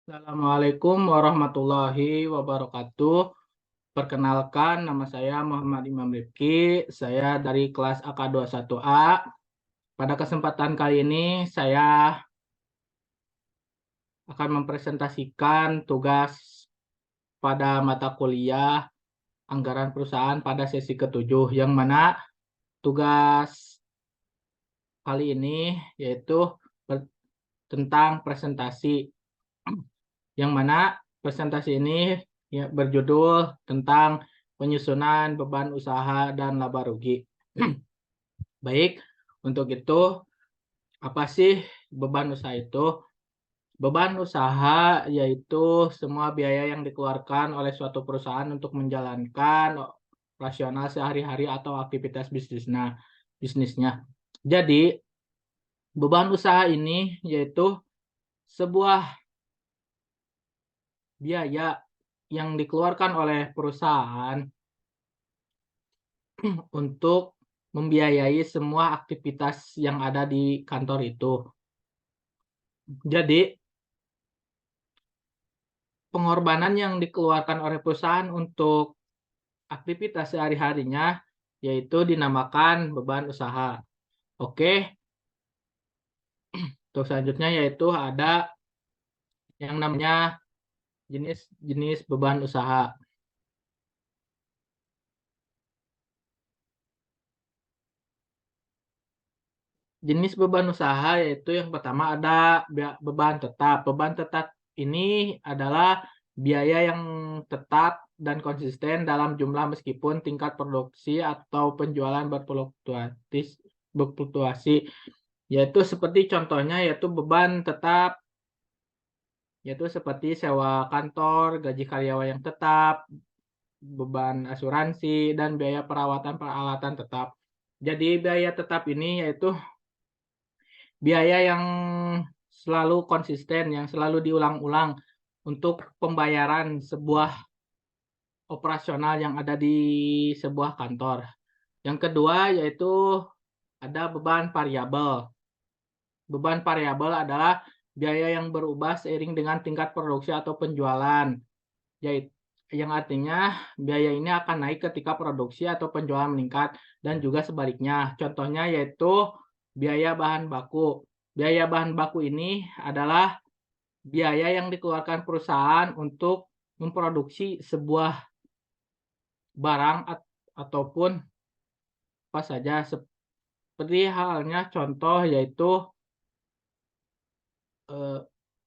Assalamualaikum warahmatullahi wabarakatuh. Perkenalkan, nama saya Muhammad Imam Rifki. Saya dari kelas AK21A. Pada kesempatan kali ini, saya akan mempresentasikan tugas pada mata kuliah Anggaran Perusahaan pada sesi ke-7, yang mana tugas kali ini yaitu tentang presentasi, yang mana presentasi ini berjudul tentang penyusunan beban usaha dan laba rugi. Baik, untuk itu apa sih beban usaha itu? Beban usaha yaitu semua biaya yang dikeluarkan oleh suatu perusahaan untuk menjalankan operasional sehari-hari atau aktivitas bisnisnya. Jadi, beban usaha ini yaitu sebuah biaya yang dikeluarkan oleh perusahaan untuk membiayai semua aktivitas yang ada di kantor itu. Jadi, pengorbanan yang dikeluarkan oleh perusahaan untuk aktivitas sehari-harinya yaitu dinamakan beban usaha. Oke, untuk selanjutnya yaitu ada yang namanya jenis-jenis beban usaha. Jenis beban usaha yaitu yang pertama ada beban tetap. Beban tetap ini adalah biaya yang tetap dan konsisten dalam jumlah meskipun tingkat produksi atau penjualan berfluktuasi. Yaitu seperti contohnya yaitu beban tetap yaitu seperti sewa kantor, gaji karyawan yang tetap, beban asuransi, dan biaya perawatan peralatan tetap. Jadi biaya tetap ini yaitu biaya yang selalu konsisten, yang selalu diulang-ulang untuk pembayaran sebuah operasional yang ada di sebuah kantor. Yang kedua yaitu ada beban variabel. Beban variabel adalah biaya yang berubah seiring dengan tingkat produksi atau penjualan, yaitu yang artinya biaya ini akan naik ketika produksi atau penjualan meningkat dan juga sebaliknya. Contohnya yaitu biaya bahan baku. Biaya bahan baku ini adalah biaya yang dikeluarkan perusahaan untuk memproduksi sebuah barang ataupun apa saja. Seperti halnya contoh yaitu eh,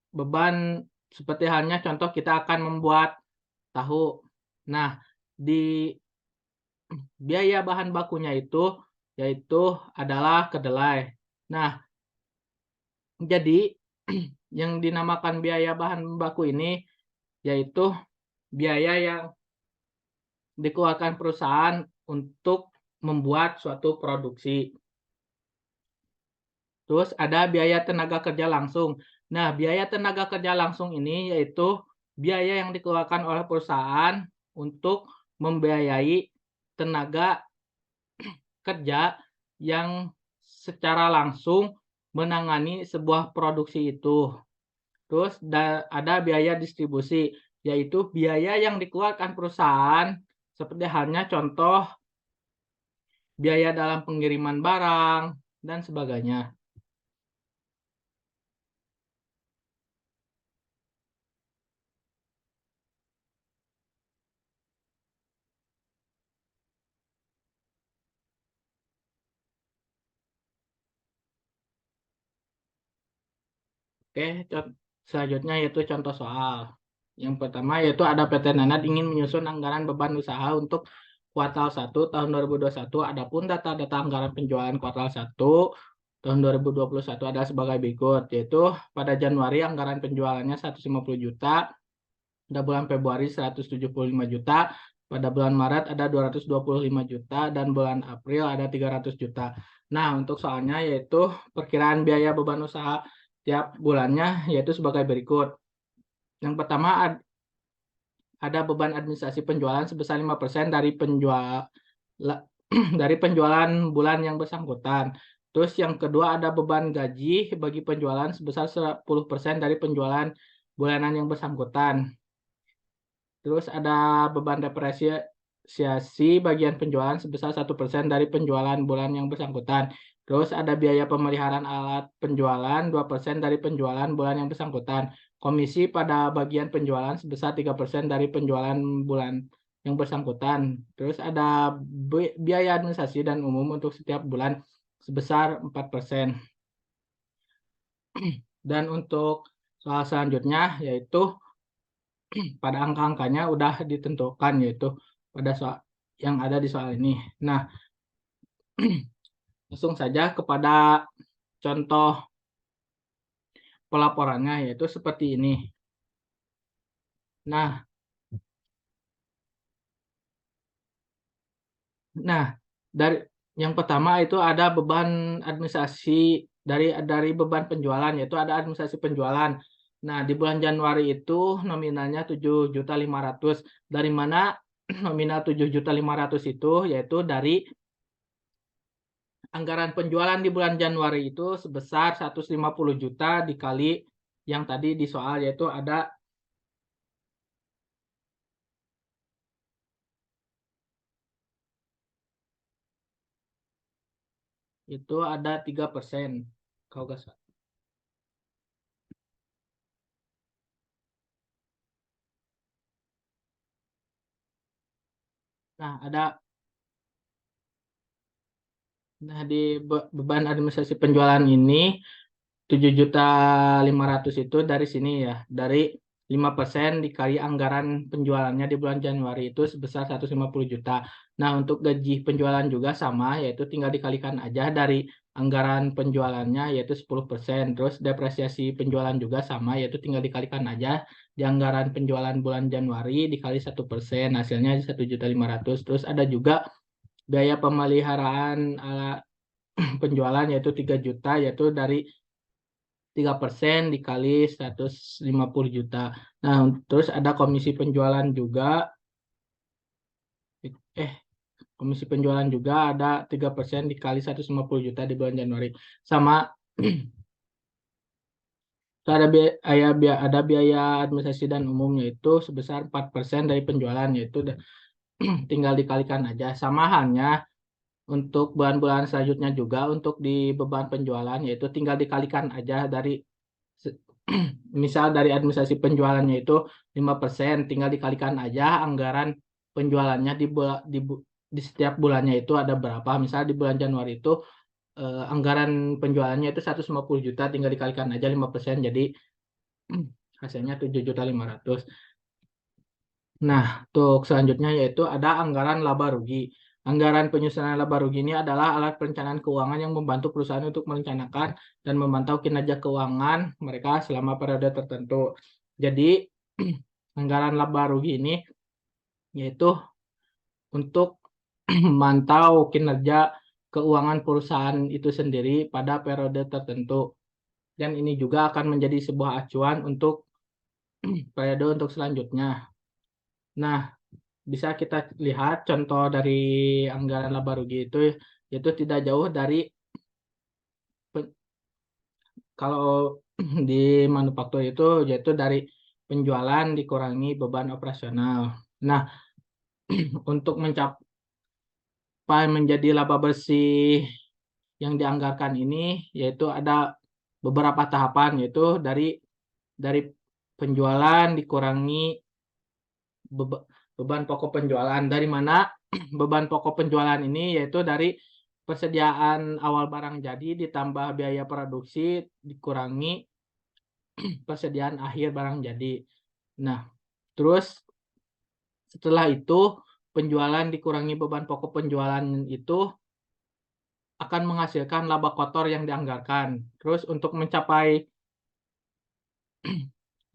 beban seperti halnya contoh kita akan membuat tahu. Nah, di biaya bahan bakunya itu yaitu adalah kedelai. Nah, jadi yang dinamakan biaya bahan baku ini yaitu biaya yang dikeluarkan perusahaan untuk membuat suatu produksi. Terus ada biaya tenaga kerja langsung. Nah, biaya tenaga kerja langsung ini yaitu biaya yang dikeluarkan oleh perusahaan untuk membiayai tenaga kerja yang secara langsung menangani sebuah produksi itu. Terus ada biaya distribusi, yaitu biaya yang dikeluarkan perusahaan seperti halnya contoh biaya dalam pengiriman barang dan sebagainya. Oke, selanjutnya yaitu contoh soal. Yang pertama yaitu ada PT Nanat ingin menyusun anggaran beban usaha untuk kuartal 1 tahun 2021. Adapun data-data anggaran penjualan kuartal 1 tahun 2021 adalah sebagai berikut, yaitu pada Januari anggaran penjualannya 150 juta, pada bulan Februari 175 juta, pada bulan Maret ada 225 juta, dan bulan April ada 300 juta. Nah, untuk soalnya yaitu perkiraan biaya beban usaha tiap bulannya yaitu sebagai berikut. Yang pertama ada beban administrasi penjualan sebesar 5% dari dari penjualan bulan yang bersangkutan. Terus yang kedua ada beban gaji bagi penjualan sebesar 10% dari penjualan bulanan yang bersangkutan. Terus ada beban depresiasi bagian penjualan sebesar 1% dari penjualan bulan yang bersangkutan. Terus ada biaya pemeliharaan alat penjualan 2% dari penjualan bulan yang bersangkutan. Komisi pada bagian penjualan sebesar 3% dari penjualan bulan yang bersangkutan. Terus ada biaya administrasi dan umum untuk setiap bulan sebesar 4%. Dan untuk soal selanjutnya yaitu pada angka-angkanya udah ditentukan yaitu pada soal yang ada di soal ini. Nah, langsung saja kepada contoh pelaporannya yaitu seperti ini. Nah, dari yang pertama itu ada beban administrasi dari beban penjualan yaitu ada administrasi penjualan. Nah, di bulan Januari itu nominalnya 7.500.000. Dari mana nominal 7.500.000 itu yaitu dari anggaran penjualan di bulan Januari itu sebesar 150 juta dikali yang tadi di soal yaitu ada itu ada 3%. Kau gak salah. Nah, di beban administrasi penjualan ini 7.500.000 itu dari sini ya, dari 5% dikali anggaran penjualannya di bulan Januari itu sebesar 150 juta. Nah, untuk gaji penjualan juga sama, yaitu tinggal dikalikan aja dari anggaran penjualannya, yaitu 10%. Terus depresiasi penjualan juga sama, yaitu tinggal dikalikan aja di anggaran penjualan bulan Januari dikali 1%, hasilnya 1.500.000. Terus ada juga biaya pemeliharaan alat penjualan yaitu 3 juta, yaitu dari 3% dikali 150 juta. Nah, terus ada komisi penjualan juga. Komisi penjualan juga ada 3% dikali 150 juta di bulan Januari. Sama ada biaya administrasi dan umum yaitu sebesar 4% dari penjualan, yaitu tinggal dikalikan aja. Sama halnya untuk bulan-bulan selanjutnya juga untuk di beban penjualan yaitu tinggal dikalikan aja dari misal dari administrasi penjualannya itu 5%, tinggal dikalikan aja anggaran penjualannya di setiap bulannya itu ada berapa. Misal di bulan Januari itu anggaran penjualannya itu 150 juta, tinggal dikalikan aja 5%, jadi hasilnya 7.500.000. Nah, untuk selanjutnya yaitu ada anggaran laba rugi. Anggaran penyusunan laba rugi ini adalah alat perencanaan keuangan yang membantu perusahaan untuk merencanakan dan memantau kinerja keuangan mereka selama periode tertentu. Jadi, anggaran laba rugi ini yaitu untuk memantau kinerja keuangan perusahaan itu sendiri pada periode tertentu. Dan ini juga akan menjadi sebuah acuan untuk periode untuk selanjutnya. Nah, bisa kita lihat contoh dari anggaran laba rugi itu yaitu tidak jauh dari kalau di manufaktur itu yaitu dari penjualan dikurangi beban operasional. Nah, untuk mencapai menjadi laba bersih yang dianggarkan ini yaitu ada beberapa tahapan, yaitu dari penjualan dikurangi beban pokok penjualan. Dari mana beban pokok penjualan ini yaitu dari persediaan awal barang jadi ditambah biaya produksi dikurangi persediaan akhir barang jadi. Nah, terus setelah itu penjualan dikurangi beban pokok penjualan itu akan menghasilkan laba kotor yang dianggarkan. Terus untuk mencapai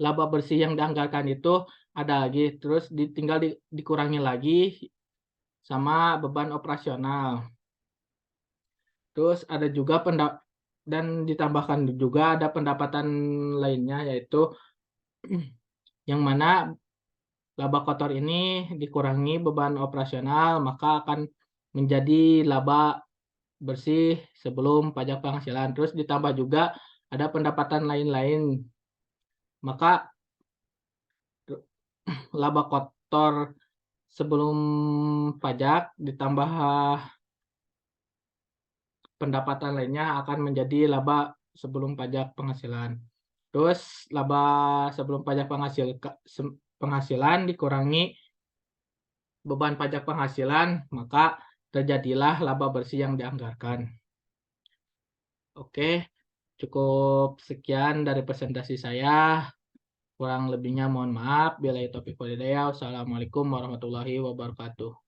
laba bersih yang dianggarkan itu ada lagi, terus tinggal dikurangi lagi sama beban operasional. Terus ada juga dan ditambahkan juga ada pendapatan lainnya yaitu yang mana laba kotor ini dikurangi beban operasional maka akan menjadi laba bersih sebelum pajak penghasilan. Terus ditambah juga ada pendapatan lain-lain. Maka laba kotor sebelum pajak ditambah pendapatan lainnya akan menjadi laba sebelum pajak penghasilan. Terus laba sebelum pajak penghasilan dikurangi beban pajak penghasilan, maka terjadilah laba bersih yang dianggarkan. Oke, cukup sekian dari presentasi saya. Kurang lebihnya mohon maaf. Billahi taufiq walhidayah. Wassalamualaikum warahmatullahi wabarakatuh.